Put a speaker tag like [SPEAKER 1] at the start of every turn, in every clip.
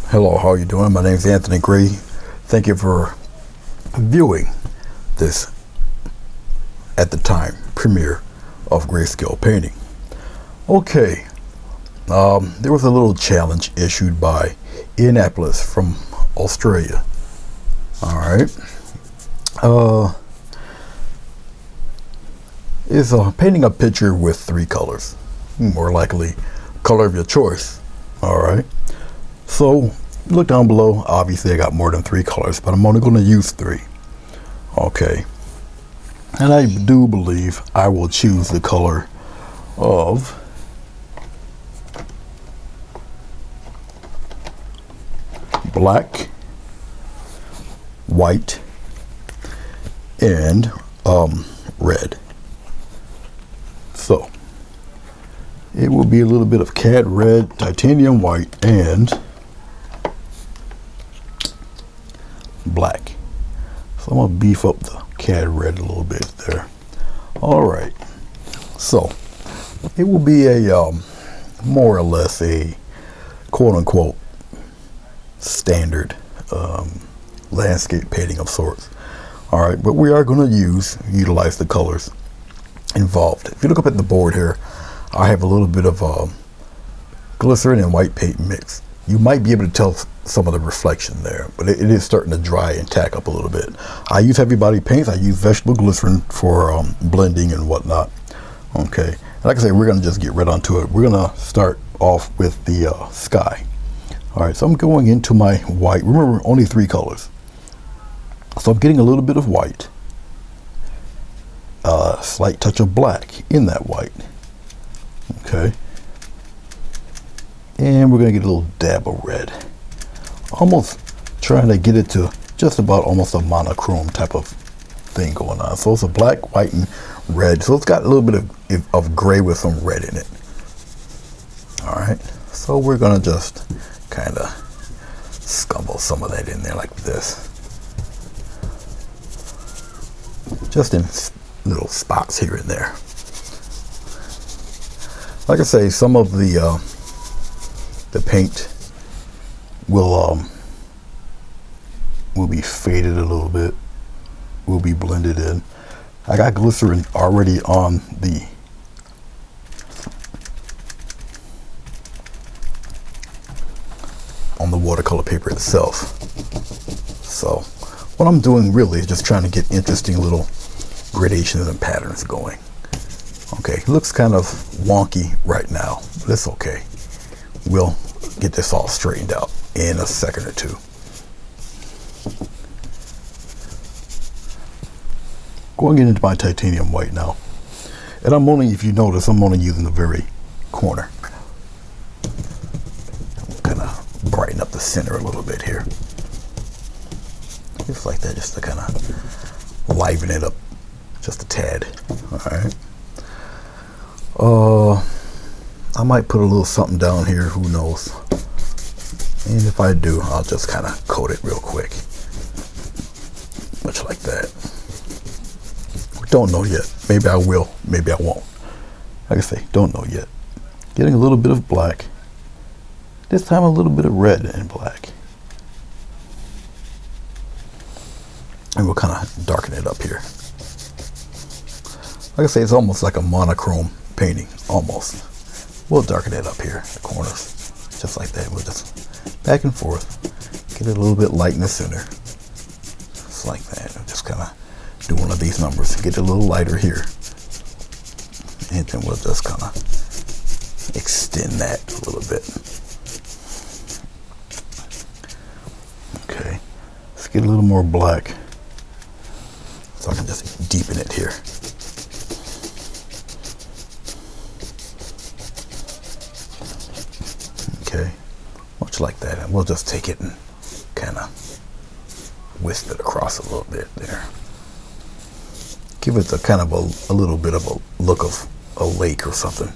[SPEAKER 1] Hello, how are you doing? My name is Anthony Gray. Thank you for viewing this, at the time, premiere of Grayscale Painting. Okay, there was a little challenge issued by Indianapolis from Australia. Alright. It's painting a picture with 3 colors. More likely, color of your choice. Alright. So, look down below. Obviously, I got more than 3 colors, but I'm only going to use 3. Okay. And I do believe I will choose the color of black, white, and red. So it will be a little bit of Cad Red, titanium white, and black. So I'm gonna beef up the Cad Red a little bit there. All right. So it will be a more or less a quote-unquote standard landscape painting of sorts. All right, but we are going to utilize the colors involved. If you look up at the board here, I have a little bit of glycerin and white paint mix. You might be able to tell some of the reflection there, but it is starting to dry and tack up a little bit. I use heavy body paints. I use vegetable glycerin for blending and whatnot. Okay, and like I say, we're going to just get right onto it. We're going to start off with the sky. All right, so I'm going into my white. Remember, only 3 colors. So I'm getting a little bit of white, a slight touch of black in that white. Okay. And we're going to get a little dab of red. Almost trying to get it to just about almost a monochrome type of thing going on. So it's a black, white, and red. So it's got a little bit of gray with some red in it. All right. So we're going to just kind of scumble some of that in there like this, just in little spots here and there. Like I say, some of the paint will be faded a little bit, will be blended in. I got glycerin already on the watercolor paper itself. So what I'm doing really is just trying to get interesting little gradations and patterns going. Okay, it looks kind of wonky right now, but it's okay. We'll get this all straightened out in a second or two. Going into my titanium white now. And I'm only, if you notice, I'm only using the very corner. Kind of brighten up the center a little bit here. Just like that, just to kind of liven it up just a tad. All right. I might put a little something down here, who knows. And if I do, I'll just kind of coat it real quick. Much like that. Don't know yet. Maybe I will, maybe I won't. Like I say, don't know yet. Getting a little bit of black. This time a little bit of red and black. And we'll kind of darken it up here. Like I say, it's almost like a monochrome painting, almost. We'll darken it up here, the corners, just like that. We'll just back and forth, get it a little bit light in the center, just like that. We'll just kind of do one of these numbers, get it a little lighter here, and then we'll just kind of extend that a little bit. Okay, let's get a little more black, so I can just deepen it here. Okay, much like that, and we'll just take it and kind of wisp it across a little bit there. Give it a kind of a little bit of a look of a lake or something.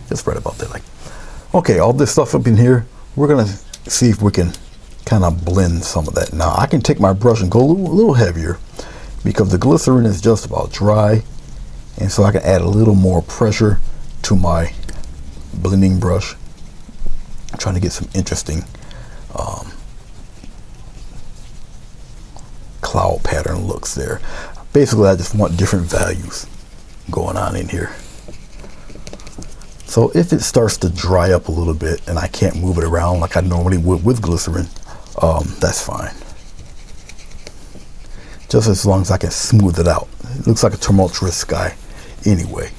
[SPEAKER 1] Just right about there. Like, okay, all this stuff up in here, we're gonna see if we can kind of blend some of that. Now I can take my brush and go a little heavier, because the glycerin is just about dry, And so I can add a little more pressure to my blending brush. I'm trying to get some interesting cloud pattern looks there. Basically, I just want different values going on in here. So if it starts to dry up a little bit and I can't move it around like I normally would with glycerin, that's fine. Just as long as I can smooth it out. It looks like a tumultuous sky anyway,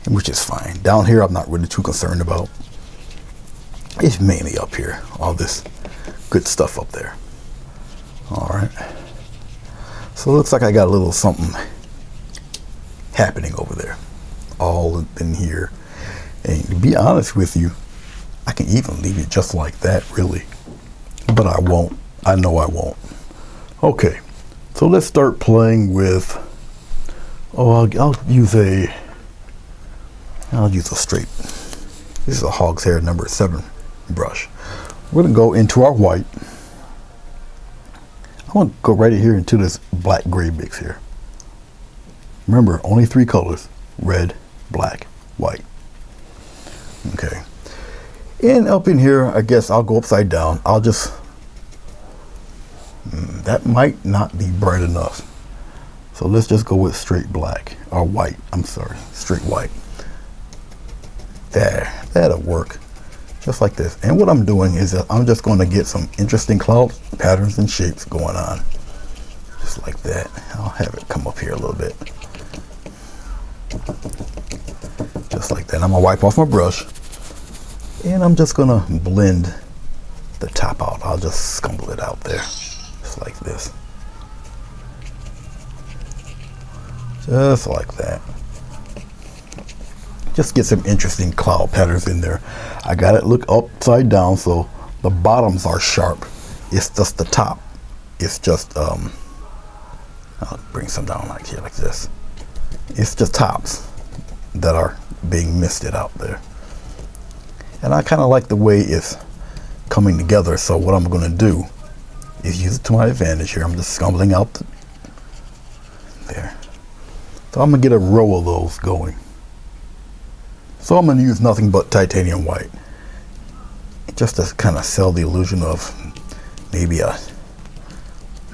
[SPEAKER 1] which is fine. Down here, I'm not really too concerned about. It's mainly up here, all this good stuff up there. All right. So it looks like I got a little something happening over there, all in here. And to be honest with you, I can even leave it just like that, really. But I won't. I know I won't. Okay. So let's start playing with, I'll use a straight, this is a Hog's Hair number 7 brush. We're going to go into our white. I want to go right here into this black gray mix here. Remember, only 3 colors, red, black, white. Okay. And up in here, I guess I'll go upside down. I'll just, that might not be bright enough. So let's just go with straight black, or white, I'm sorry, straight white. There, that'll work. Just like this. And what I'm doing is that I'm just going to get some interesting cloud patterns and shapes going on. Just like that. I'll have it come up here a little bit. Just like that. I'm going to wipe off my brush. And I'm just going to blend the top out. I'll just scumble it out there. Just like this. Just like that. Just get some interesting cloud patterns in there. I got it look upside down so the bottoms are sharp. It's just the top. It's just, I'll bring some down like here, like this. It's just tops that are being misted out there. And I kind of like the way it's coming together. So what I'm going to do is use it to my advantage here. I'm just scumbling out there. So I'm going to get a row of those going. So I'm going to use nothing but titanium white, just to kind of sell the illusion of maybe a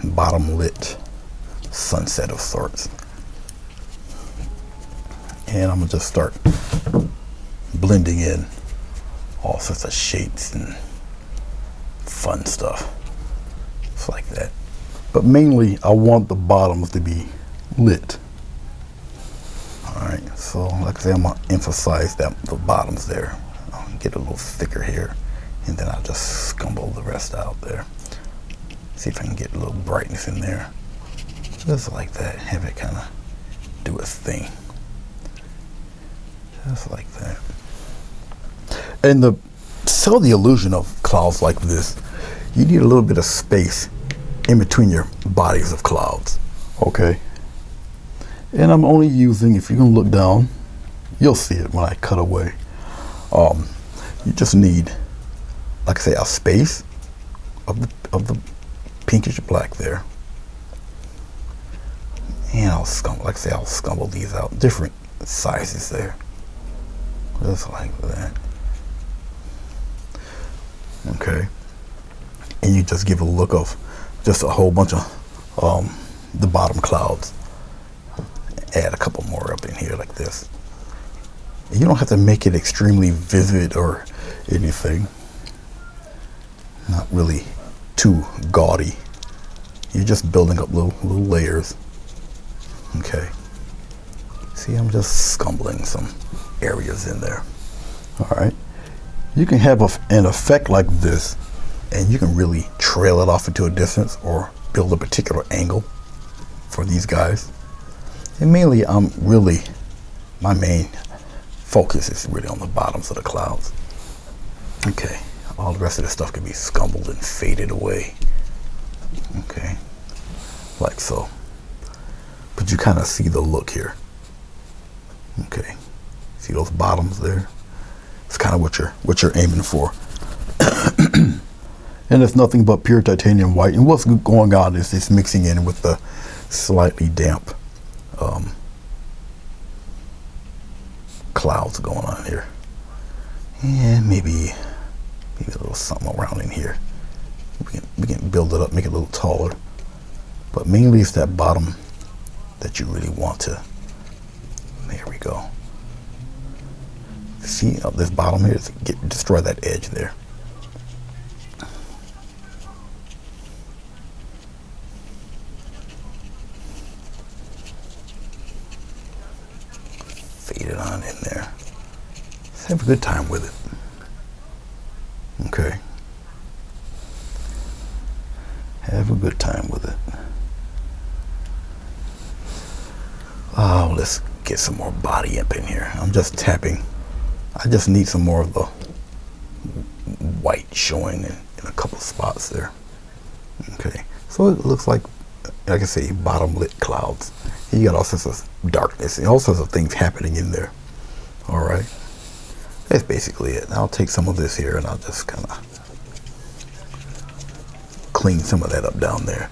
[SPEAKER 1] bottom lit sunset of sorts. And I'm going to just start blending in all sorts of shapes and fun stuff. Just like that. But mainly I want the bottoms to be lit. Alright, so like I say, I'm going to emphasize that the bottoms there. I'll get a little thicker here, and then I'll just scumble the rest out there. See if I can get a little brightness in there. Just like that, have it kind of do its thing. Just like that. And to sell the illusion of clouds like this, you need a little bit of space in between your bodies of clouds. Okay. And I'm only using, if you can look down, you'll see it when I cut away. You just need, like I say, a space of the pinkish black there. And I'll scumble, like I say, I'll scumble these out, different sizes there. Just like that. Okay. And you just give a look of just a whole bunch of the bottom clouds. Add a couple more up in here like this. You don't have to make it extremely vivid or anything. Not really too gaudy. You're just building up little layers. Okay. See, I'm just scumbling some areas in there. All right. You can have an effect like this, and you can really trail it off into a distance or build a particular angle for these guys. And mainly, my main focus is really on the bottoms of the clouds. Okay, all the rest of the stuff can be scumbled and faded away. Okay, like so. But you kind of see the look here. Okay, see those bottoms there? It's kind of what you're aiming for. And it's nothing but pure titanium white. And what's going on is it's mixing in with the slightly damp clouds going on here. And maybe a little something around in here. We can build it up, make it a little taller. But mainly it's that bottom that you really want to. There we go. See this bottom here, destroy that edge there. Fade it on in there. Let's have a good time with it. Okay. Have a good time with it. Oh, let's get some more body up in here. I'm just tapping. I just need some more of the white showing in a couple of spots there. Okay, so it looks like I say, bottom lit clouds. You got all sorts of darkness and all sorts of things happening in there. All right, that's basically it. I'll take some of this here and I'll just kind of clean some of that up down there.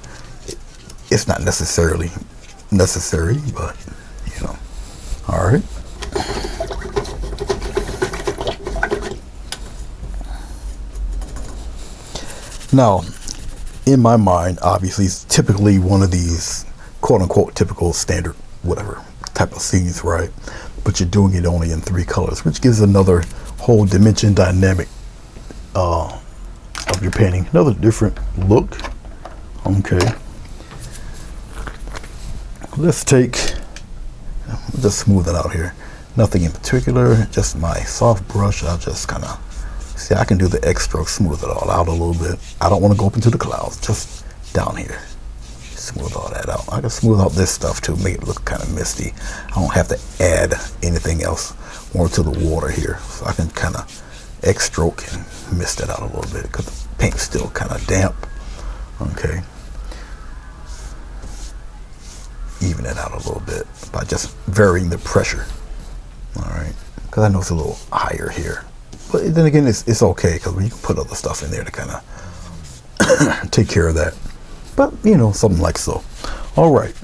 [SPEAKER 1] It's not necessarily necessary, but you know. All right. Now, in my mind, obviously, it's typically one of these quote-unquote typical standard whatever type of scenes, right? But you're doing it only in 3 colors, which gives another whole dimension dynamic of your painting, another different look. Okay, let's just smooth it out here. Nothing in particular, just my soft brush. I'll just kind of see, I can do the X stroke, smooth it all out a little bit. I don't want to go up into the clouds, just down here. Smooth all that out. I can smooth out this stuff too, make it look kind of misty. I don't have to add anything else more to the water here. So I can kind of X stroke and mist that out a little bit because the paint's still kind of damp. Okay. Even it out a little bit by just varying the pressure. All right. Because I know it's a little higher here. But then again, it's okay because you can put other stuff in there to kind of take care of that. But, you know, something like so. All right.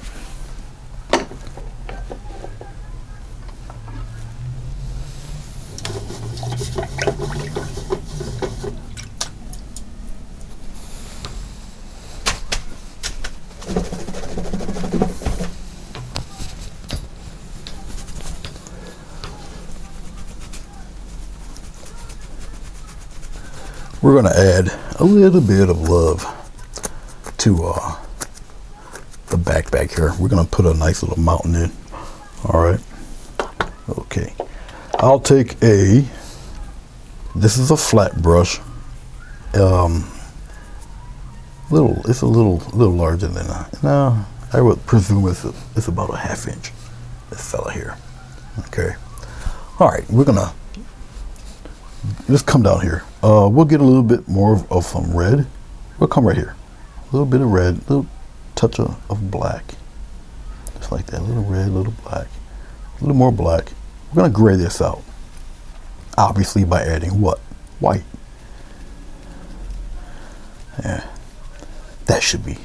[SPEAKER 1] We're going to add a little bit of love to the back here. We're going to put a nice little mountain in. All right. Okay. I'll take this is a flat brush. It's a little larger than no, I would presume it's about a 1/2 inch. This fella here. Okay. All right. We're going to just come down here. We'll get a little bit more of some red. We'll come right here. A little bit of red, a little touch of black. Just like that. A little red, a little black. A little more black. We're going to gray this out. Obviously by adding what? White. Yeah. That should be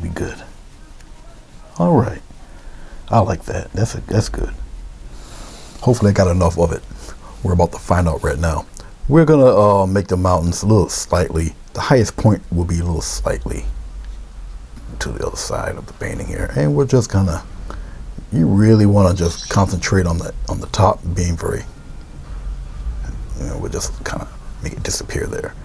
[SPEAKER 1] good. All right. I like that. That's good. Hopefully I got enough of it. We're about to find out right now. We're gonna make the mountains a little slightly, the highest point will be a little slightly to the other side of the painting here. And we're just gonna, you really wanna just concentrate on the top being very, you know, we'll just kind of make it disappear there.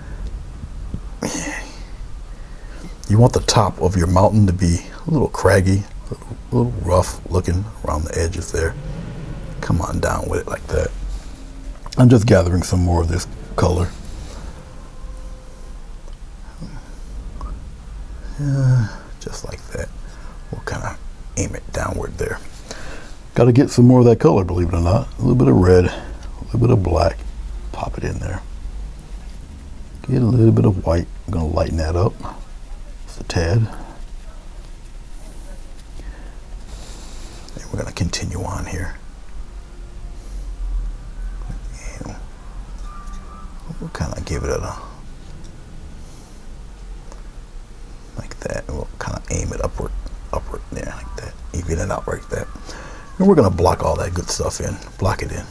[SPEAKER 1] You want the top of your mountain to be a little craggy, a little rough looking around the edges there. Come on down with it like that. I'm just gathering some more of this color. Just like that. We'll kind of aim it downward there. Got to get some more of that color, believe it or not. A little bit of red, a little bit of black. Pop it in there. Get a little bit of white. I'm going to lighten that up just a tad. And we're going to continue on here. We'll kind of give it a like that, and we'll kind of aim it upward there like that, even it out like that. And we're going to block all that good stuff in, block it in.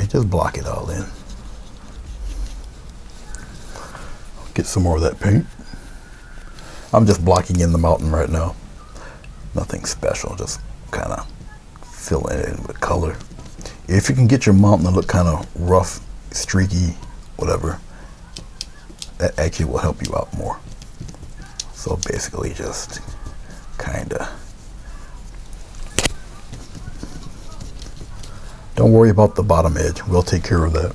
[SPEAKER 1] Okay, just block it all in. Get some more of that paint. I'm just blocking in the mountain right now. Nothing special, just kind of filling it in with color. If you can get your mountain to look kind of rough, streaky, whatever, that actually will help you out more. So basically just kind of, don't worry about the bottom edge, we'll take care of that.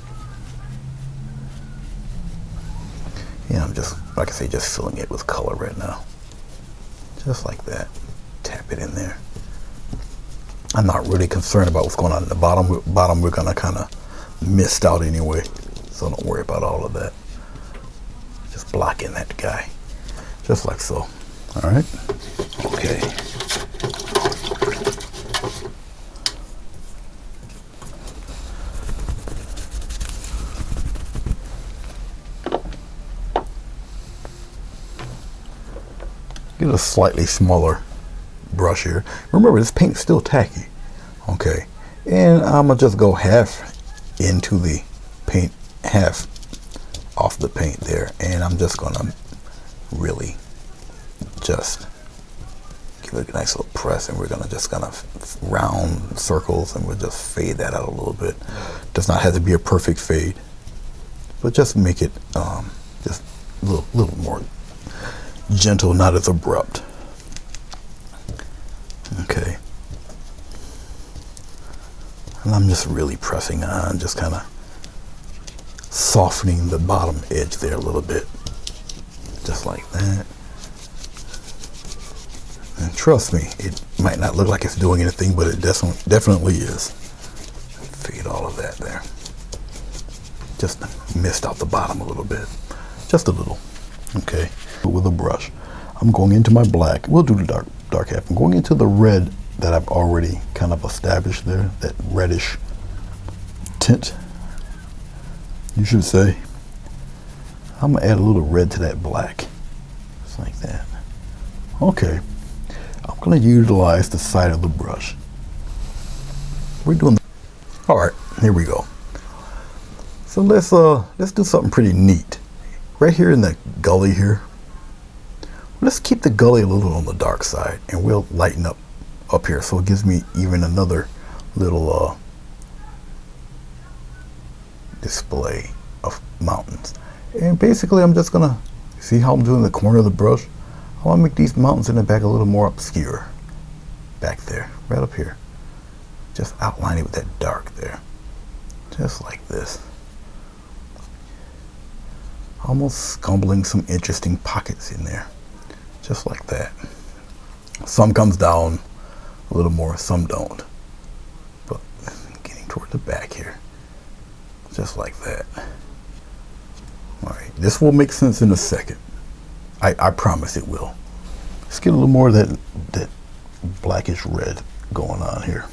[SPEAKER 1] Yeah, I'm just, like I say, just filling it with color right now. Just like that. Tap it in there. I'm not really concerned about what's going on in the bottom. Bottom we're gonna kind of mist out anyway, so don't worry about all of that. Just block in that guy, just like so. All right. Okay. Get a slightly smaller brush here. Remember, this paint's still tacky. Okay, and I'm gonna just go half into the paint, half off the paint there, and I'm just gonna really just give it a nice little press, and we're gonna just kind of round circles, and we'll just fade that out a little bit. Does not have to be a perfect fade, but just make it just a little more gentle, not as abrupt. Okay, and I'm just really pressing on, just kind of softening the bottom edge there a little bit, just like that. And trust me, it might not look like it's doing anything, but it definitely is. Fade all of that there. Just missed out the bottom a little bit, just a little. Okay, with a brush, I'm going into my black. We'll do the dark half. I'm going into the red that I've already kind of established there, that reddish tint, you should say. I'm gonna add a little red to that black, just like that. Okay, I'm gonna utilize the side of the brush. We're doing, all right, here we go. So let's do something pretty neat. Right here in the gully here, let's keep the gully a little on the dark side, and we'll lighten up here, so it gives me even another little display of mountains. And basically I'm just gonna, see how I'm doing the corner of the brush? I want to make these mountains in the back a little more obscure. Back there, right up here. Just outline it with that dark there. Just like this. Almost scumbling some interesting pockets in there. Just like that. Some comes down a little more, some don't. But getting toward the back here. Just like that. Alright, this will make sense in a second. I promise it will. Let's get a little more of that blackish red going on here.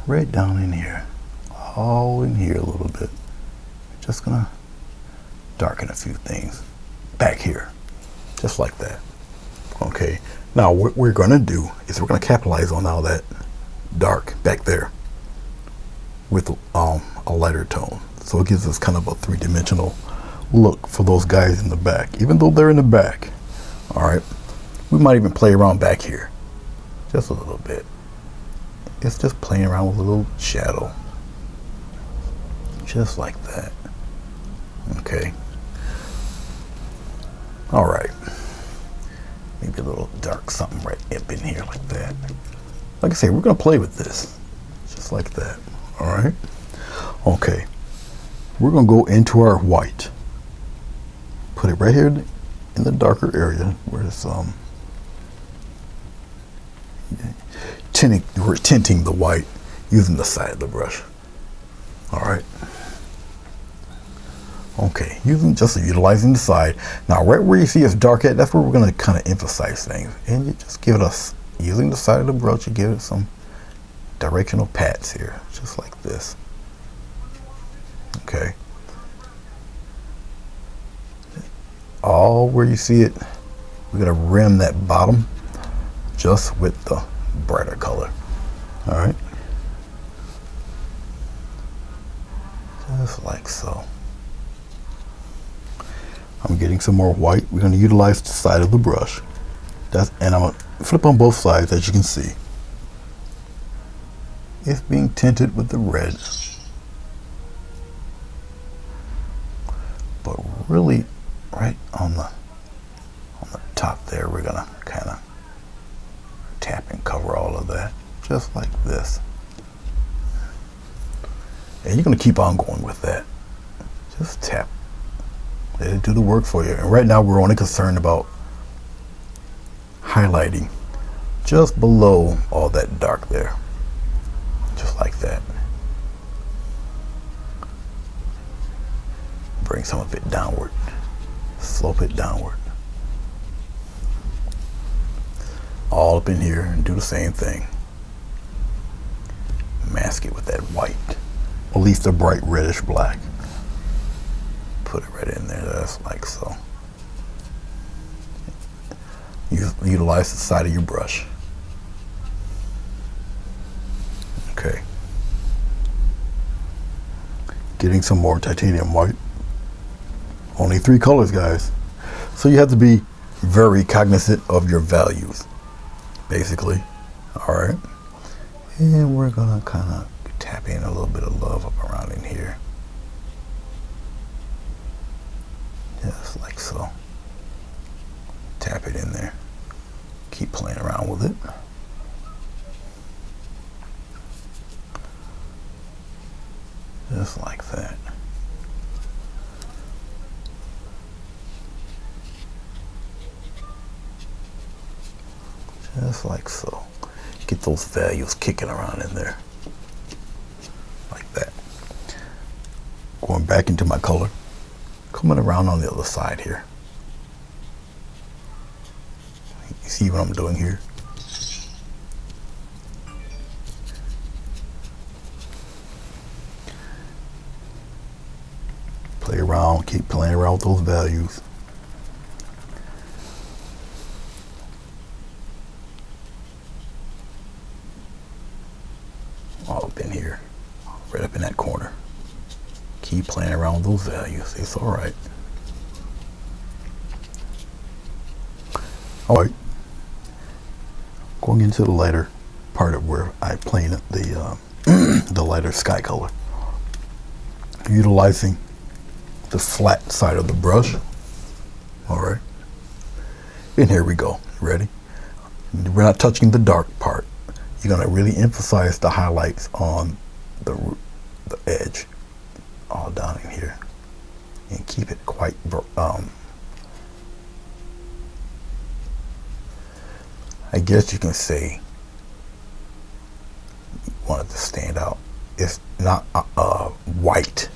[SPEAKER 1] Red down in here. All in here a little bit. Just gonna darken a few things back here. Just like that. Okay, now what we're gonna do is we're gonna capitalize on all that dark back there with a lighter tone. So it gives us kind of a three-dimensional look for those guys in the back, even though they're in the back. All right, we might even play around back here just a little bit. It's just playing around with a little shadow, just like that. Okay, all right, maybe a little dark something right up in here like that. Like I say, we're gonna play with this just like that. All right, okay, we're gonna go into our white, put it right here in the darker area where it's we're tinting the white using the side of the brush. All right, okay, utilizing the side. Now right where you see it's dark at, that's where we're going to kind of emphasize things, and you just give it us, using the side of the brush, you give it some directional pats here, just like this. Okay, all where you see it, we're going to rim that bottom just with the brighter color. All right, just like so. I'm getting some more white. We're going to utilize the side of the brush. And I'm going to flip on both sides, as you can see. It's being tinted with the red. But really, right on the top there, we're going to kind of tap and cover all of that, just like this. And you're going to keep on going with that. Just tap. Let it do the work for you. And right now we're only concerned about highlighting just below all that dark there. Just like that. Bring some of it downward. Slope it downward. All up in here and do the same thing. Mask it with that white. At least a bright reddish black. Put it right in there, that's like so. Utilize the side of your brush. Okay. Getting some more titanium white. Only 3 colors, guys. So you have to be very cognizant of your values, basically. All right. And we're gonna kind of tap in a little bit of love up around in here. Just like so. Tap it in there. Keep playing around with it. Just like that. Just like so. Get those values kicking around in there. Like that. Going back into my color. Coming around on the other side here. You see what I'm doing here? Play around, keep playing around with those values. All up in here, right up in that corner. Keep playing around with those values. It's all right. All right. Going into the lighter part of where I painted the lighter sky color. Utilizing the flat side of the brush. All right. And here we go. Ready? We're not touching the dark part. You're going to really emphasize the highlights on the edge. All down in here. And keep it quite I guess you can say you want it to stand out. It's not white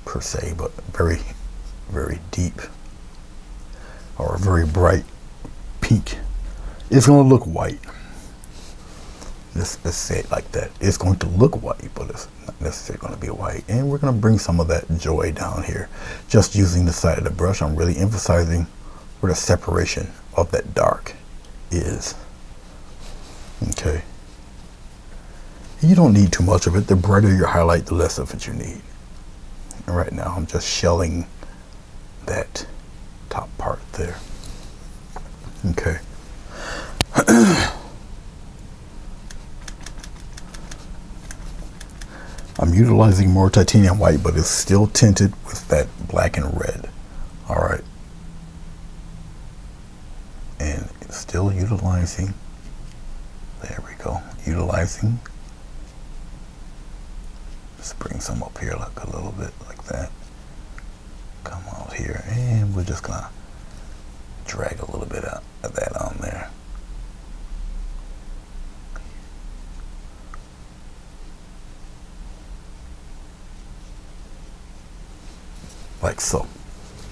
[SPEAKER 1] per se, but very, very deep or a very bright pink. It's going to look white. Let's say it like that. It's going to look white, but it's not necessarily going to be white. And we're going to bring some of that joy down here. Just using the side of the brush, I'm really emphasizing where the separation of that dark is. Okay. You don't need too much of it. The brighter your highlight, the less of it you need. And right now, I'm just shelling that top part there. Okay. I'm utilizing more titanium white, but it's still tinted with that black and red. All right. And it's still utilizing, there we go, utilizing. Let's bring some up here like a little bit like that. Come out here, and we're just gonna drag a little bit of that on there. Like so.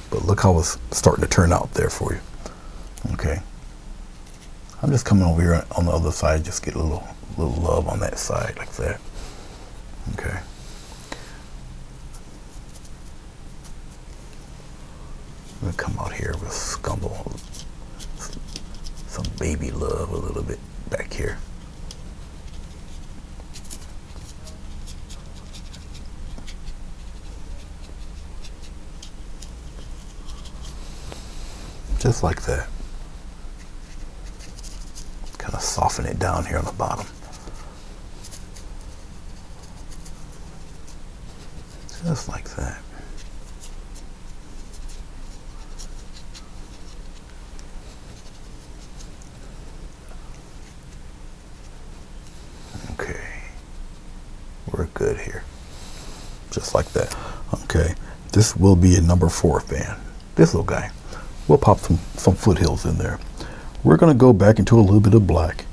[SPEAKER 1] But look how it's starting to turn out there for you. Okay. I'm just coming over here on the other side, just get a little love on that side like that. Okay. I'm gonna come out here with scumble, some baby love a little bit back here. just like that. Kind of soften it down here on the bottom. Just like that. Okay, we're good here. Just like that. Okay, this will be a number 4 fan. This little guy. We'll pop some foothills in there. We're gonna go back into a little bit of black.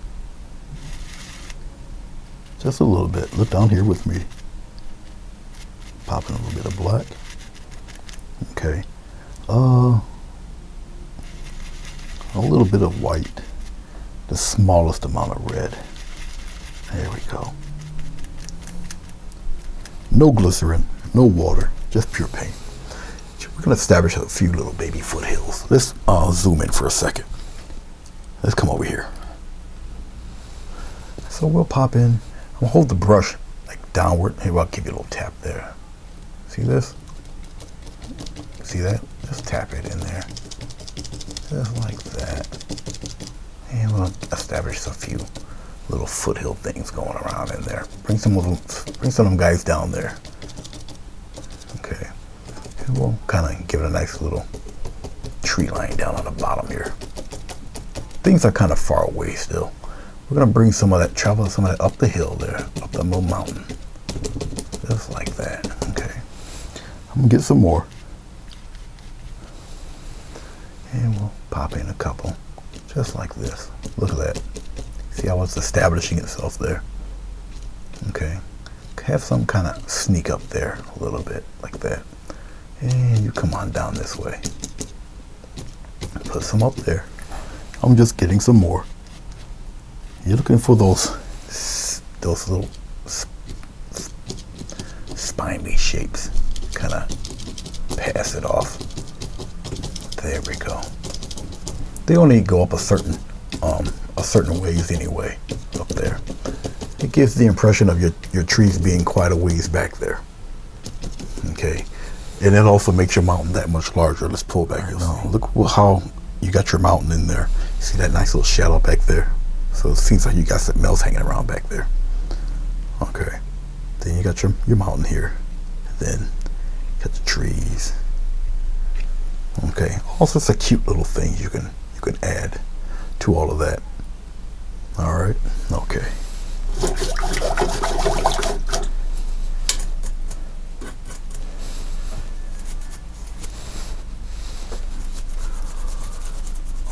[SPEAKER 1] Just a little bit. Look down here with me. Popping a little bit of black. Okay. A little bit of white. The smallest amount of red. There we go. No glycerin, no water, just pure paint. We're gonna establish a few little baby foothills. Let's zoom in for a second. Let's come over here. So we'll pop in. I'll hold the brush like downward. Maybe I'll give you a little tap there. See this? See that? Just tap it in there. Just like that. And we'll establish a few little foothill things going around in there. Bring some of them guys down there. Okay. And we'll kind of give it a nice little tree line down on the bottom here. Things are kind of far away still. We're gonna bring some of that, travel some of that up the hill there, up the little mountain. Just like that. Okay. I'm gonna get some more. And we'll pop in a couple. Just like this. Look at that. See how it's establishing itself there. Okay. Have some kind of sneak up there a little bit like that. And you come on down this way. Put some up there. I'm just getting some more. You're looking for those little spiny shapes. Kind of pass it off. There we go. They only go up a certain ways anyway up there. It gives the impression of your trees being quite a ways back there. Okay, and it also makes your mountain that much larger. Let's pull back here. Now, look how you got your mountain in there. See that nice little shadow back there? So it seems like you got something else hanging around back there. Okay, then you got your mountain here. And then you got the trees. Okay, all sorts of cute little things you can add to all of that. All right, okay.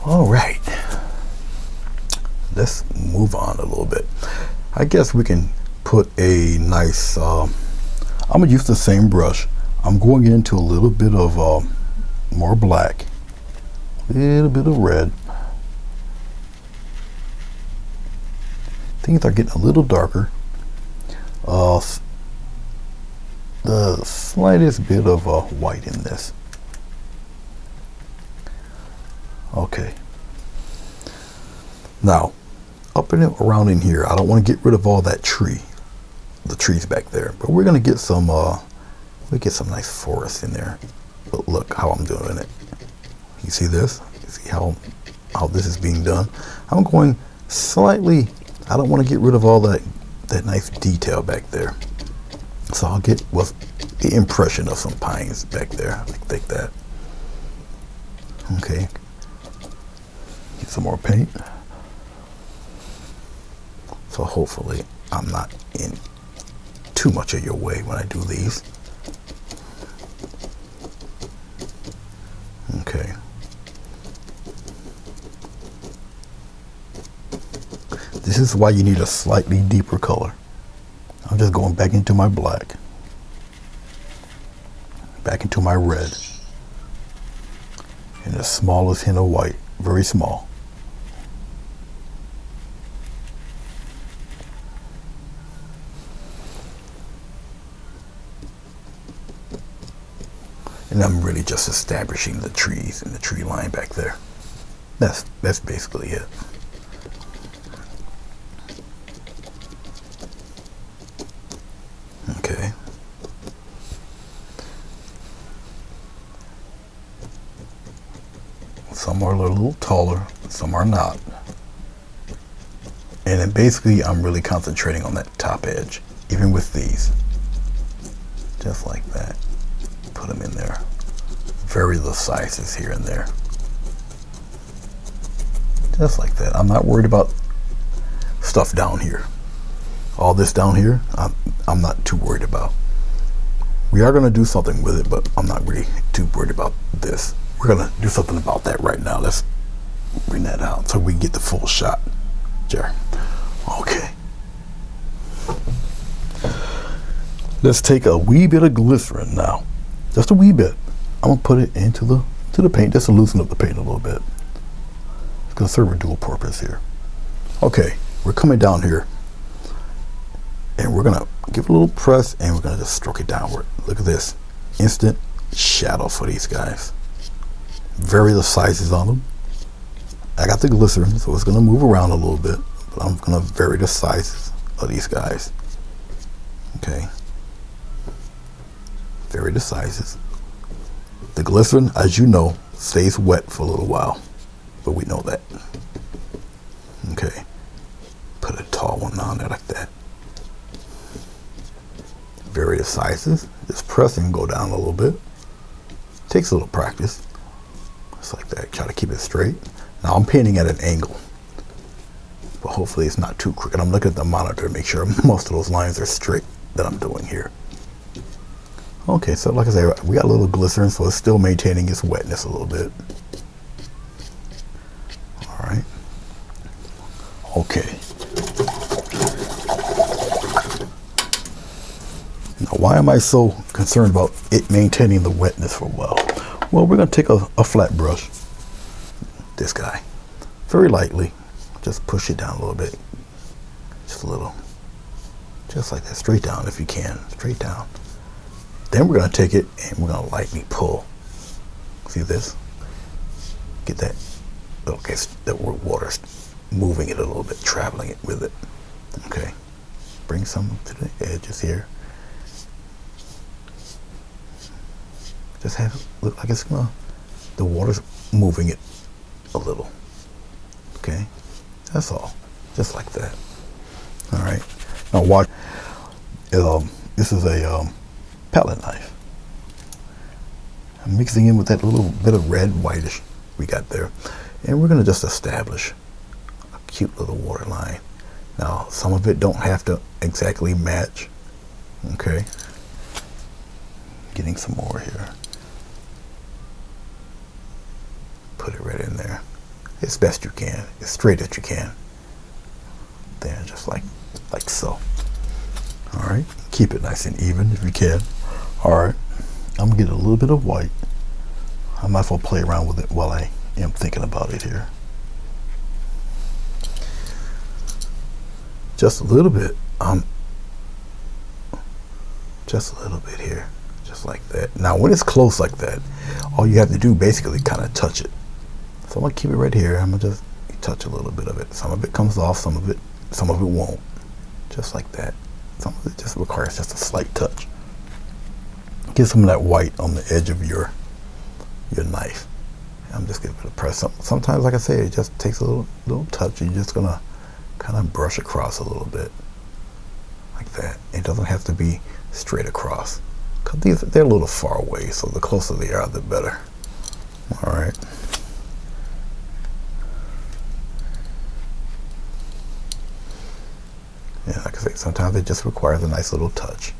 [SPEAKER 1] All right, let's move on a little bit. I guess we can put a nice, I'm gonna use the same brush. I'm going into a little bit of more black, a little bit of red. Things are getting a little darker. The slightest bit of white in this. Okay. Now, up and around in here, I don't want to get rid of all that the trees back there, but we're gonna get some. We get some nice forest in there. But look how I'm doing it. You see this? You see how this is being done? I'm going slightly. I don't want to get rid of all that nice detail back there. So I'll get the impression of some pines back there, like that. Okay. Get some more paint. So hopefully I'm not in too much of your way when I do these. Okay. This is why you need a slightly deeper color. I'm just going back into my black, back into my red, and the smallest hint of white, very small. And I'm really just establishing the trees and the tree line back there. That's basically it. Okay. Some are a little taller, some are not. And then basically I'm really concentrating on that top edge, even with these. Just like that. Put them in there. Vary the sizes here and there. Just like that. I'm not worried about stuff down here. All this down here, I'm not too worried about. We are going to do something with it, but I'm not really too worried about this. We're going to do something about that right now. Let's bring that out so we can get the full shot. There. Okay. Let's take a wee bit of glycerin now. Just a wee bit. I'm going to put it into the paint just to loosen up the paint a little bit. It's going to serve a dual purpose here. Okay, we're coming down here. And we're going to give it a little press and we're going to just stroke it downward. Look at this. Instant shadow for these guys. Vary the sizes on them. I got the glycerin, so it's going to move around a little bit. But I'm going to vary the sizes of these guys. Okay. Vary the sizes. The glycerin, as you know, stays wet for a little while. But we know that. Okay. Put a tall one on there like that. Vary the sizes. Just press and go down a little bit. Takes a little practice. Just like that. Try to keep it straight. Now I'm painting at an angle, but hopefully it's not too crooked. I'm looking at the monitor to make sure most of those lines are straight that I'm doing here. Okay, so like I say, we got a little glycerin, so it's still maintaining its wetness a little bit. All right. Okay. Now, why am I so concerned about it maintaining the wetness for a while? Well, we're going to take a flat brush. This guy. Very lightly. Just push it down a little bit. Just a little. Just like that. Straight down if you can. Straight down. Then we're going to take it and we're going to lightly pull. See this? Get that. Okay, that water's moving it a little bit, traveling it with it. Okay. Bring some to the edges here. Just have it look like it's gonna, the water's moving it a little. Okay, that's all. Just like that. All right. Now watch. This is a palette knife. I'm mixing in with that little bit of red, whitish we got there, and we're gonna just establish a cute little water line. Now some of it don't have to exactly match. Okay. Getting some more here. Put it right in there as best you can, as straight as you can. There, just like so. All right, keep it nice and even if you can. All right, I'm gonna get a little bit of white. I might as well play around with it while I am thinking about it here. Just a little bit. Just a little bit here, just like that. Now, when it's close like that, all you have to do basically kind of touch it. So I'm gonna keep it right here. I'm gonna just touch a little bit of it. Some of it comes off, some of it won't. Just like that. Some of it just requires just a slight touch. Get some of that white on the edge of your knife. I'm just giving it a press. Sometimes, like I say, it just takes a little touch. You're just gonna kind of brush across a little bit, like that. It doesn't have to be straight across, because they're a little far away. So the closer they are, the better. All right. Yeah, like I say, sometimes it just requires a nice little touch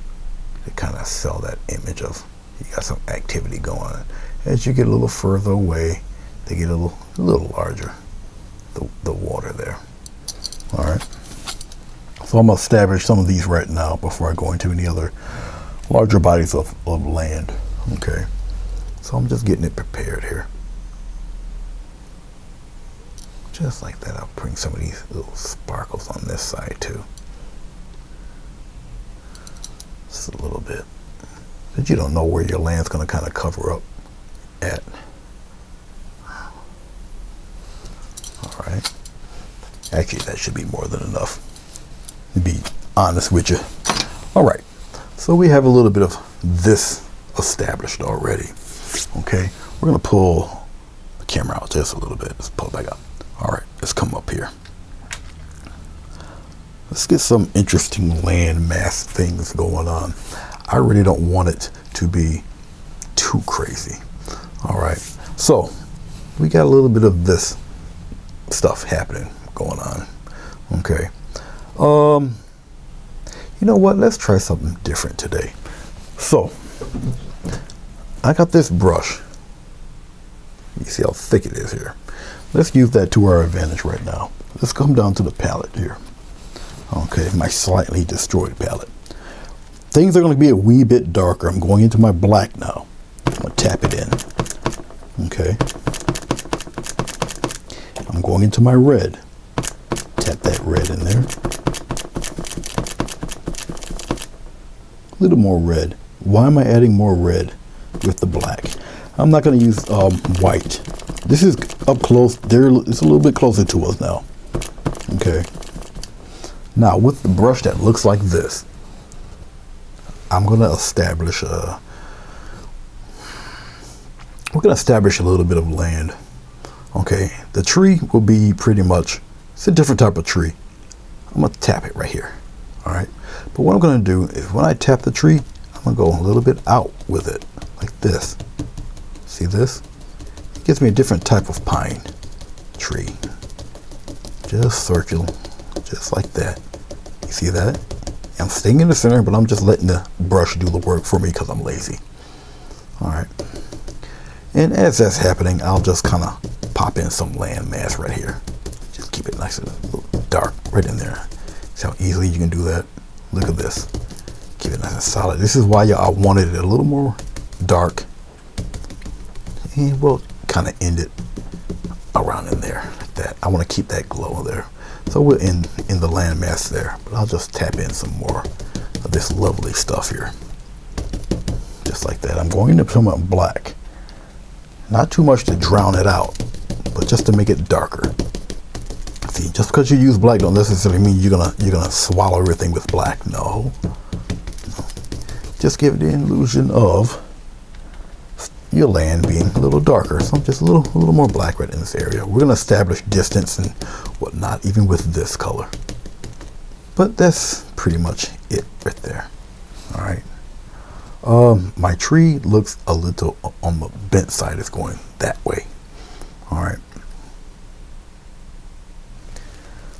[SPEAKER 1] to kind of sell that image of you got some activity going on. As you get a little further away, they get a little larger, the water there. All right. So I'm going to establish some of these right now before I go into any other larger bodies of land. Okay. So I'm just getting it prepared here. Just like that. I'll bring some of these little sparkles on this side too. Just a little bit. But you don't know where your land's going to kind of cover up at. All right. Actually, that should be more than enough, to be honest with you. All right. So we have a little bit of this established already. Okay. We're going to pull the camera out just a little bit. Let's pull it back up. All right, let's come up here. Let's get some interesting land mass things going on. I really don't want it to be too crazy. All right, so we got a little bit of this stuff happening going on. Okay, you know what, let's try something different today. So I got this brush. You see how thick it is here. Let's use that to our advantage right now. Let's come down to the palette here. Okay, my slightly destroyed palette. Things are going to be a wee bit darker. I'm going into my black now. I'm going to tap it in. Okay. I'm going into my red. Tap that red in there. A little more red. Why am I adding more red with the black? I'm not going to use white. This is up close. There, it's a little bit closer to us now. Okay. Now with the brush that looks like this, I'm going to establish we're going to establish a little bit of land. Okay, the tree will be pretty much, it's a different type of tree. I'm going to tap it right here. All right, but what I'm going to do is when I tap the tree, I'm going to go a little bit out with it like this. See this? It gives me a different type of pine tree. Just circle, just like that. You see that? I'm staying in the center, but I'm just letting the brush do the work for me because I'm lazy. All right. And as that's happening, I'll just kind of pop in some land mass right here. Just keep it nice and a little dark right in there. See how easily you can do that? Look at this. Keep it nice and solid. This is why I wanted it a little more dark. And we'll kind of end it around in there like that. I want to keep that glow there. So we're in the land mass there, but I'll just tap in some more of this lovely stuff here. Just like that. I'm going into some black. Not too much to drown it out, but just to make it darker. See, just because you use black don't necessarily mean you're gonna swallow everything with black. No. Just give it the illusion of your land being a little darker. So just a little more black right in this area. We're gonna establish distance and whatnot, even with this color. But that's pretty much it right there. All right. My tree looks a little on the bent side. It's going that way. All right.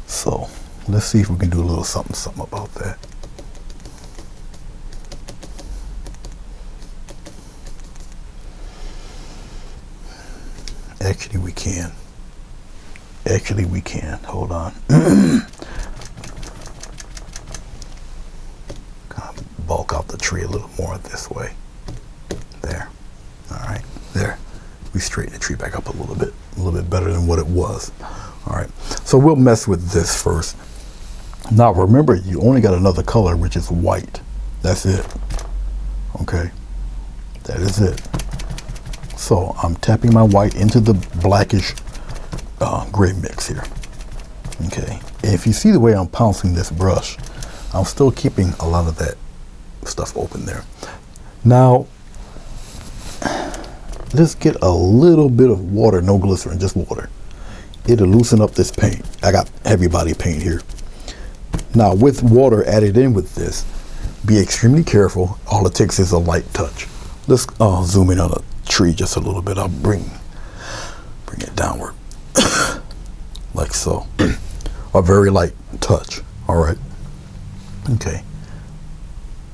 [SPEAKER 1] So let's see if we can do a little something about that. Actually, we can. Actually, we can. Hold on. Kind of bulk out the tree a little more this way. There. All right. There. We straighten the tree back up a little bit better than what it was. All right. So we'll mess with this first. Now remember, you only got another color, which is white. That's it. Okay. That is it. So I'm tapping my white into the blackish gray mix here. Okay. And if you see the way I'm pouncing this brush, I'm still keeping a lot of that stuff open there. Now, let's get a little bit of water, no glycerin, just water. It'll loosen up this paint. I got heavy body paint here. Now with water added in with this, be extremely careful. All it takes is a light touch. Let's zoom in on a tree just a little bit. I'll bring it downward like so. A very light touch. All right. Okay.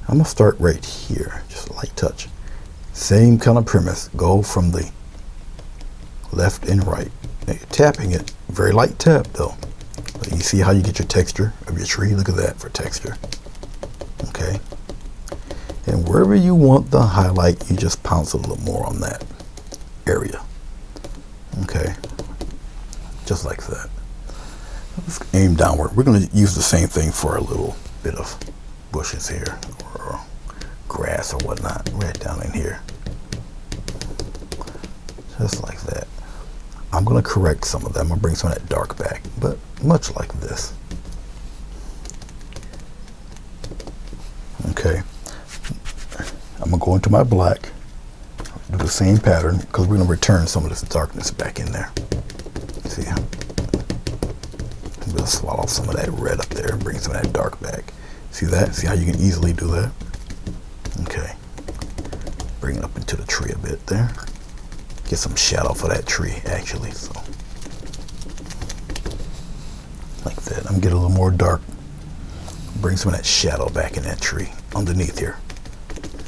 [SPEAKER 1] I'm gonna start right here, just a light touch. Same kind of premise. Go from the left and right. Now you're tapping it. Very light tap though. But you see how you get your texture of your tree? Look at that for texture. Okay. And wherever you want the highlight, you just pounce a little more on that area. Okay. Just like that. Let's aim downward. We're going to use the same thing for a little bit of bushes here or grass or whatnot right down in here. Just like that. I'm going to correct some of that. I'm going to bring some of that dark back, but much like this. Okay. I'm going to go into my black, do the same pattern because we're going to return some of this darkness back in there. See how? We'll swallow some of that red up there and bring some of that dark back. See that? See how you can easily do that? Okay. Bring it up into the tree a bit there. Get some shadow for that tree, actually. So, like that. I'm getting a little more dark. Bring some of that shadow back in that tree underneath here.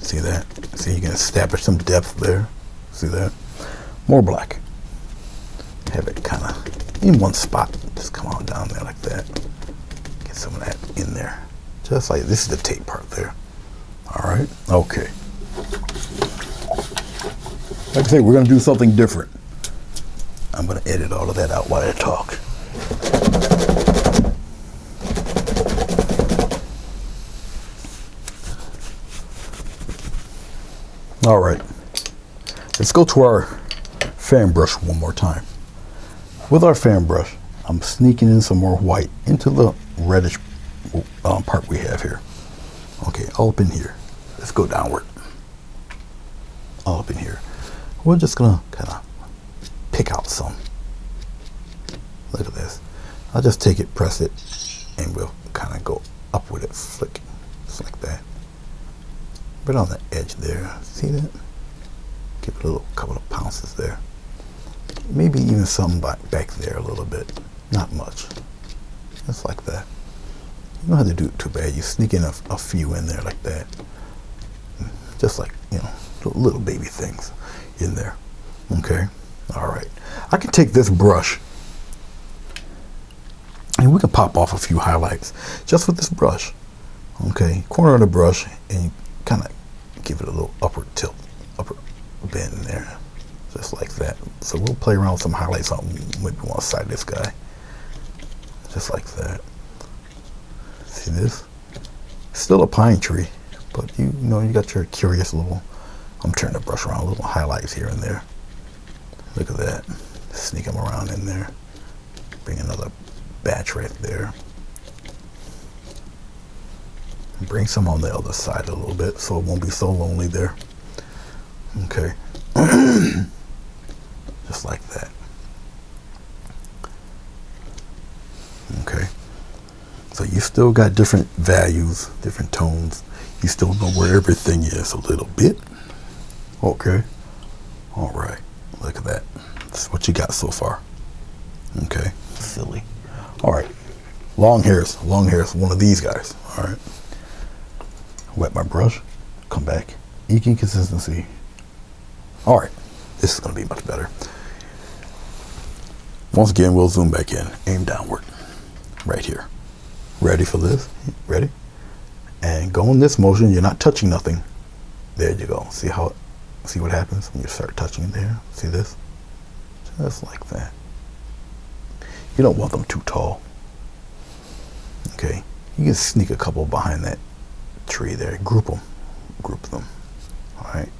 [SPEAKER 1] See that? See, you can establish some depth there. See that? More black. Have it kind of in one spot. Just come on down there like that. Get some of that in there. Just like this is the tape part there. All right. Okay. Like I say, we're going to do something different. I'm going to edit all of that out while I talk. All right, let's go to our fan brush one more time. With our fan brush, I'm sneaking in some more white into the reddish part we have here. Okay, all up in here. Let's go downward. All up in here. We're just gonna kind of pick out some. Look at this. I'll just take it, press it, and we'll kind of go up with it, flick, just like that. Right on the edge there. See that? Give it a little couple of pounces there. Maybe even some back there a little bit. Not much. Just like that. You don't have to do it too bad. You sneak in a few in there like that. Just like, you know, little baby things in there. Okay? All right. I can take this brush and we can pop off a few highlights just with this brush. Okay? Corner of the brush, and kind of give it a little upward tilt, upward bend in there, just like that. So we'll play around with some highlights on maybe one side of this guy, just like that. See this? Still a pine tree, but you know you got your curious little. I'm turning the brush around, little highlights here and there. Look at that. Sneak them around in there. Bring another batch right there. Bring some on the other side a little bit so it won't be so lonely there. Okay. Just like that. Okay. So you still got different values, different tones. You still know where everything is a little bit. Okay. All right. Look at that. That's what you got so far. Okay. Silly. All right. Long hairs. Long hairs. One of these guys. All right. Wet my brush, come back, inky consistency. All right, this is gonna be much better. Once again, we'll zoom back in, aim downward, right here. Ready for this? Ready? And go in this motion, you're not touching nothing. There you go, see what happens when you start touching there? See this? Just like that. You don't want them too tall. Okay, you can sneak a couple behind that tree there, group them. All right,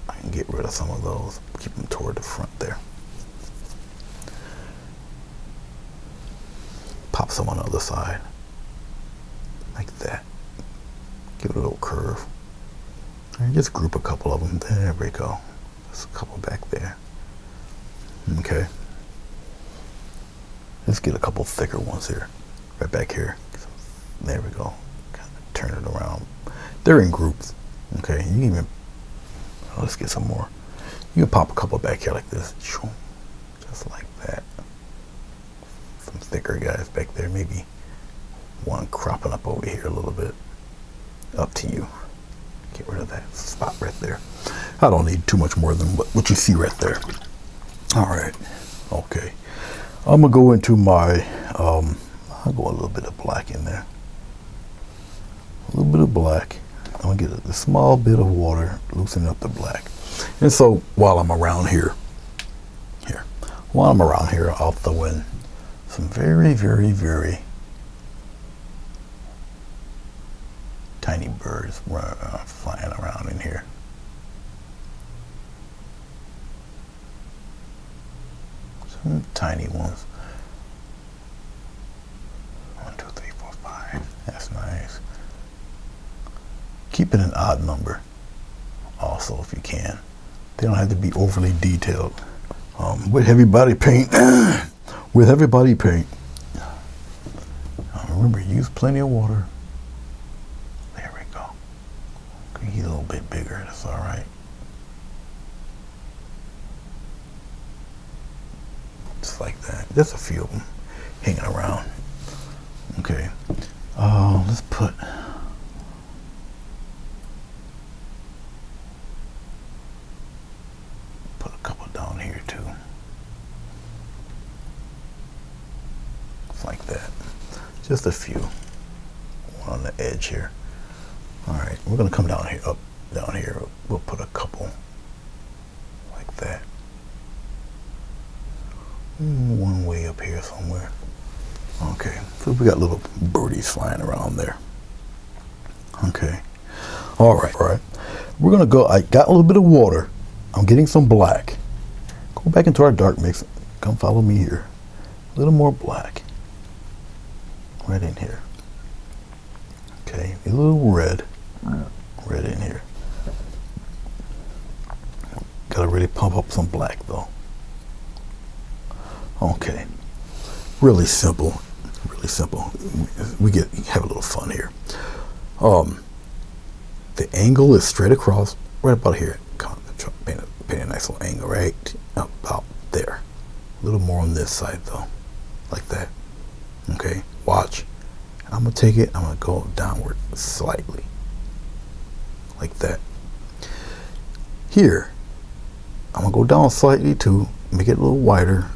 [SPEAKER 1] I can get rid of some of those, keep them toward the front there. Pop some on the other side, like that. Give it a little curve. And just group a couple of them. There we go. Just a couple back there. Okay. Let's get a couple thicker ones here, right back here. There we go. Kind of turn it around. They're in groups. Okay, you can even, let's get some more. You can pop a couple back here like this. Just like that. Some thicker guys back there. Maybe one cropping up over here a little bit. Up to you. Get rid of that spot right there. I don't need too much more than what you see right there. All right. Okay. I'm going to go into my, I'll go a little bit of black in there. A little bit of black. I'm gonna get a small bit of water, loosen up the black. And so while I'm around here, I'll throw in some very, very, very tiny birds flying around in here. Some tiny ones. 1, 2, 3, 4, 5. That's nice. Keep it an odd number also if you can. They don't have to be overly detailed. With heavy body paint, with heavy body paint, remember, use plenty of water. There we go. He's a little bit bigger, that's all right. Just like that. Just a few of them hanging around. Okay. Let's put a couple down here too. Just like that. Just a few. One on the edge here. All right, we're gonna come down here, down here. We'll put a couple like that. One way up here somewhere. Okay, so we got little birdies flying around there. Okay, all right. We're gonna go, I got a little bit of water. I'm getting some black. Go back into our dark mix. Come follow me here. A little more black. Right in here. Okay, a little red. Red in here. Gotta really pump up some black though. Okay, really simple, really simple. We have a little fun here. The angle is straight across, right about here. Paint a nice little angle right about there. A little more on this side though, like that. Okay, watch. I'm gonna take it, I'm gonna go downward slightly, like that. Here, I'm gonna go down slightly too, make it a little wider,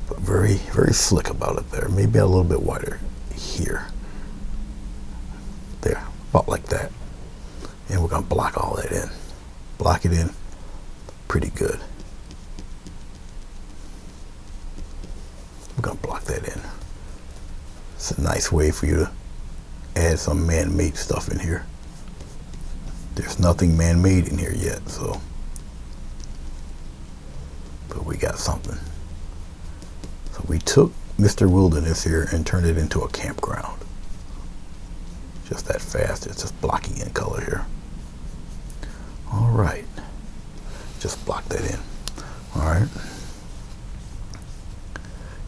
[SPEAKER 1] but very, very slick about it there. Maybe a little bit wider here. There, about like that. And we're gonna block all that in. Block it in pretty good. We're gonna block that in. It's a nice way for you to add some man-made stuff in here. There's nothing man-made in here yet, so. But we got something. So we took Mr. Wilderness here and turned it into a campground. Just that fast, it's just blocking in color here. All right, just block that in. All right.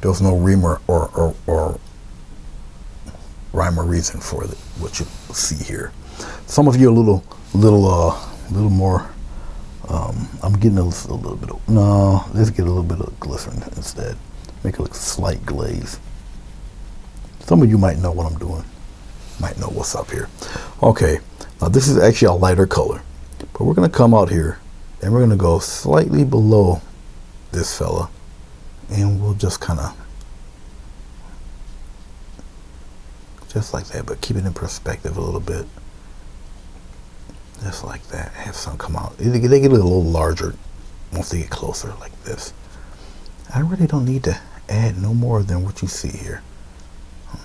[SPEAKER 1] There's no rhyme or rhyme or reason for what you see here. Some of you a little more. I'm getting a little bit of, no, let's get a little bit of glycerin instead. Make it look slight glaze. Some of you might know what I'm doing. Might know what's up here. Okay, now this is actually a lighter color, but we're gonna come out here and we're gonna go slightly below this fella, and we'll just kind of, just like that, but keep it in perspective a little bit. Just like that. Have some come out. They get a little larger once they get closer, like this. I really don't need to add no more than what you see here.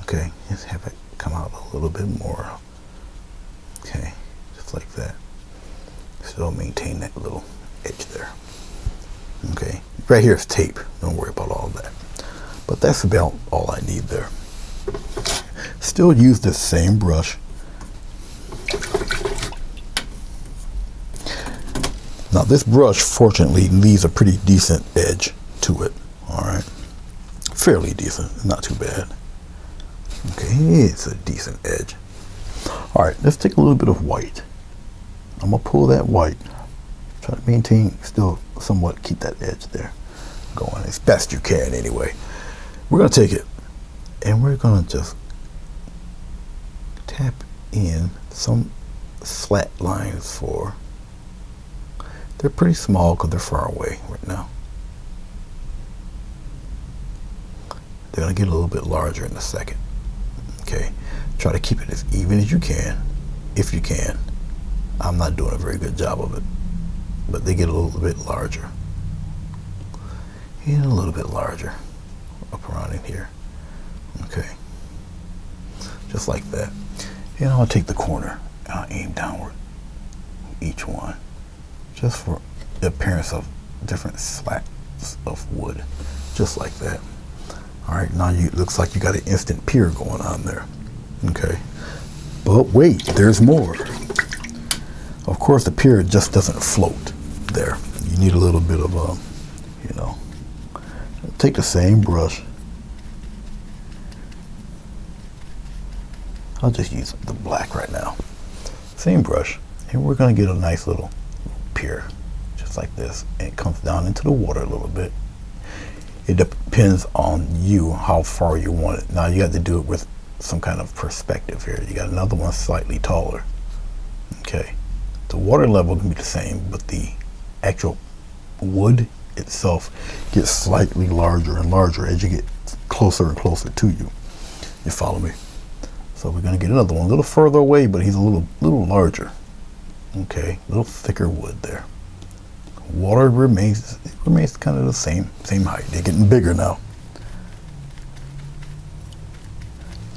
[SPEAKER 1] Okay, just have it come out a little bit more. Okay, just like that. Still maintain that little edge there. Okay, right here is tape. Don't worry about all that. But that's about all I need there. Still use the same brush. Now this brush, fortunately, leaves a pretty decent edge to it. All right, fairly decent, not too bad. Okay, it's a decent edge. All right, let's take a little bit of white. I'm gonna pull that white. Try to maintain, still somewhat keep that edge there going as best you can anyway. We're gonna take it and we're gonna just tap in some slat lines for, they're pretty small because they're far away right now. They're gonna get a little bit larger in a second. Okay, try to keep it as even as you can, if you can. I'm not doing a very good job of it, but they get a little bit larger. And a little bit larger up around in here. Okay, just like that. And I'll take the corner and I'll aim downward, each one, just for the appearance of different slats of wood, just like that. All right, now it looks like you got an instant pier going on there. Okay, but wait, there's more. Of course, the pier just doesn't float there. you need a little bit of, you know, take the same brush. I'll just use the black right now. Same brush, and we're gonna get a nice little pier, just like this, and it comes down into the water a little bit. It depends on you how far you want it. Now you got to do it with some kind of perspective here. You got another one slightly taller. Okay, the water level can be the same, but the actual wood itself gets slightly larger and larger as you get closer and closer to you. You follow me? So we're gonna get another one a little further away, but he's a little larger. Okay, a little thicker wood there. Water remains kind of the same height. They're getting bigger now.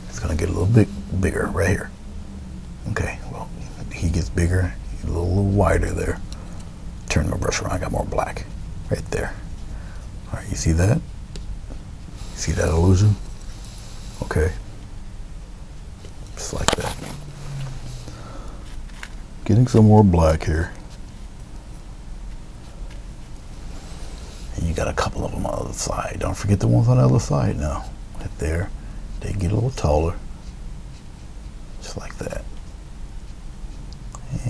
[SPEAKER 1] It's gonna get a little bit bigger right here. Okay, well, he gets bigger, a little wider there. Turn my brush around, I got more black right there. All right, you see that? See that illusion? Okay. Just like that. Getting some more black here. And you got a couple of them on the other side. Don't forget the ones on the other side now. Right there. They get a little taller. Just like that.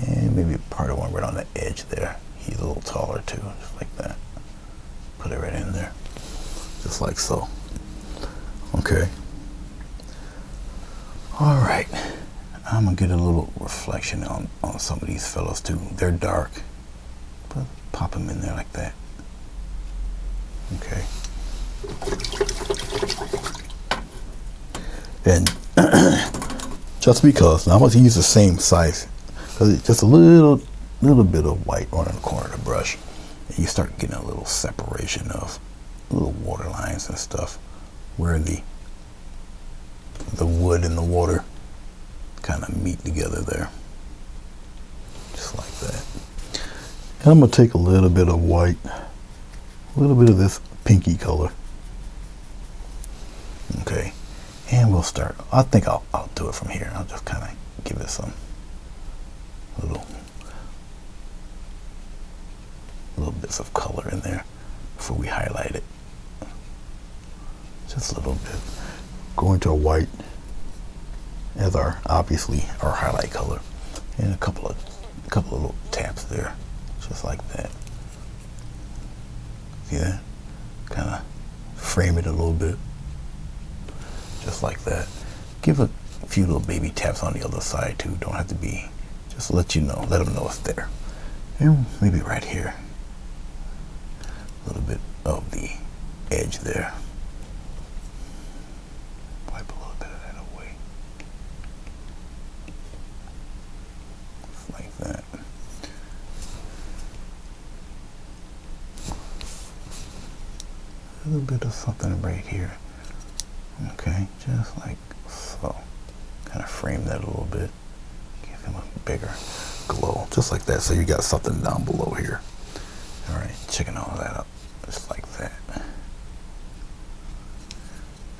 [SPEAKER 1] And maybe part of one right on the edge there. He's a little taller too. Just like that. Put it right in there. Just like so. Okay. All right. I'm gonna get a little reflection on some of these fellows too. They're dark, but pop them in there like that. Okay. And just because, now I'm going to use the same size, because it's just a little bit of white on the corner of the brush, and you start getting a little separation of little water lines and stuff, where the wood and the water kind of meet together there, just like that. And I'm going to take a little bit of white, a little bit of this pinky color. Okay, and we'll start. I think I'll do it from here. I'll just kind of give it some little bits of color in there before we highlight it. Just a little bit. Go into a white as obviously our highlight color, and a couple of little taps there, just like that. See that? Kind of frame it a little bit, just like that. Give a few little baby taps on the other side too. Don't have to be, just let them know it's there. And maybe right here, a little bit of the edge there. Wipe a little bit of that away. Just like that. A little bit of something right here. Okay, just like so. Kind of frame that a little bit. Give him a bigger glow. Just like that. So you got something down below here. Alright, checking all that up. Just like that.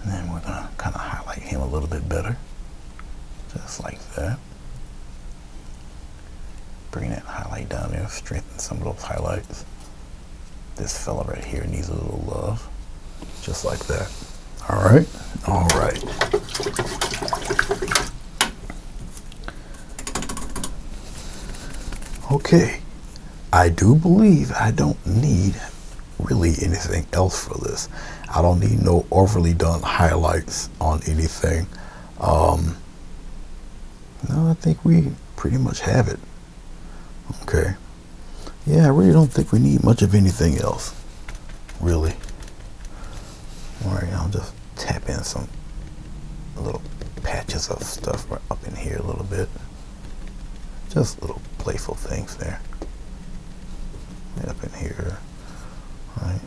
[SPEAKER 1] And then we're going to kind of highlight him a little bit better. Just like that. Bring that highlight down there. Strengthen some of those highlights. This fella right here needs a little love. Just like that. Alright. Alright. Okay. I do believe I don't need really anything else for this. I don't need no overly done highlights on anything. No, I think we pretty much have it. Okay. Yeah, I really don't think we need much of anything else. Really. Alright, I'll just tap in some little patches of stuff right up in here a little bit. Just little playful things there. Right up in here. Right.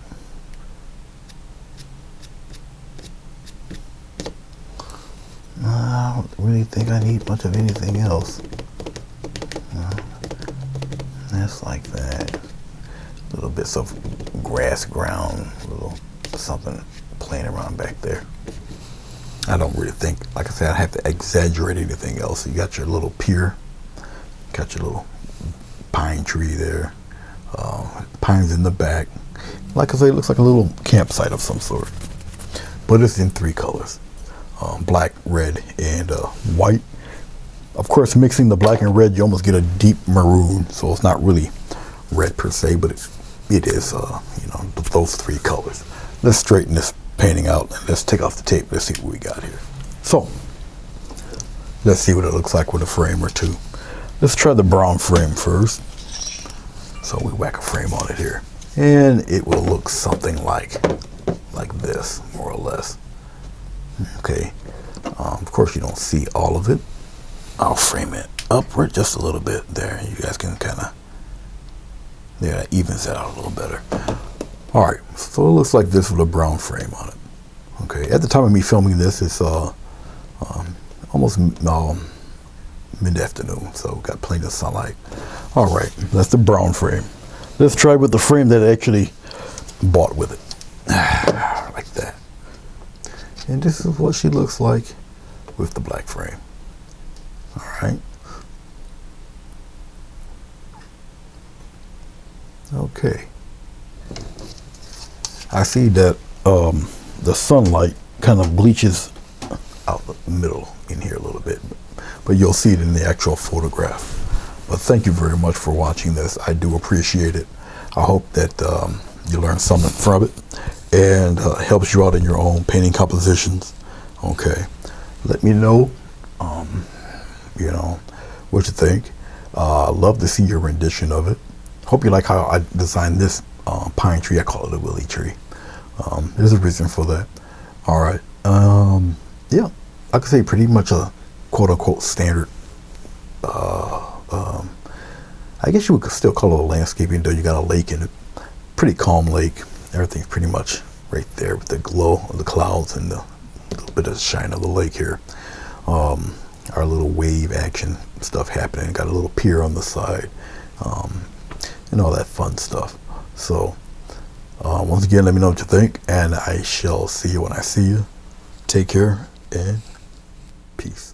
[SPEAKER 1] I don't really think I need much of anything else. That's like that. Little bits of grass ground, little something playing around back there. I don't really think, like I said, I have to exaggerate anything else. You got your little pier, got your little pine tree there, Pines in the back. Like I say, it looks like a little campsite of some sort. But it's in 3 colors. Black, red, and white. Of course, mixing the black and red, you almost get a deep maroon. So it's not really red per se, but it is, you know, those 3 colors. Let's straighten this painting out and let's take off the tape. Let's see what we got here. So, let's see what it looks like with a frame or two. Let's try the brown frame first. So we whack a frame on it here. And it will look something like this, more or less. Okay. Of course, you don't see all of it. I'll frame it upward just a little bit there. You guys can kind of, yeah, that evens it out a little better. All right, so it looks like this with a brown frame on it. Okay, at the time of me filming this, it's almost mid-afternoon, so got plenty of sunlight. All right, that's the brown frame. Let's try with the frame that I actually bought with it. Like that. And this is what she looks like with the black frame. All right. Okay. I see that the sunlight kind of bleaches out the middle in here a little bit, but you'll see it in the actual photograph. But thank you very much for watching this. I do appreciate it. I hope that you learned something from it and helps you out in your own painting compositions. Okay, let me know, you know, what you think. Love to see your rendition of it. Hope you like how I designed this pine tree. I call it a willy tree. There's a reason for that. All right. Yeah, I could say pretty much a quote-unquote standard. I guess you would still call it a landscaping, though you got a lake in it. Pretty calm lake. Everything's pretty much right there with the glow of the clouds and the little bit of shine of the lake here. Our little wave action stuff happening. Got a little pier on the side, and all that fun stuff. So once again, let me know what you think, and I shall see you when I see you. Take care and peace.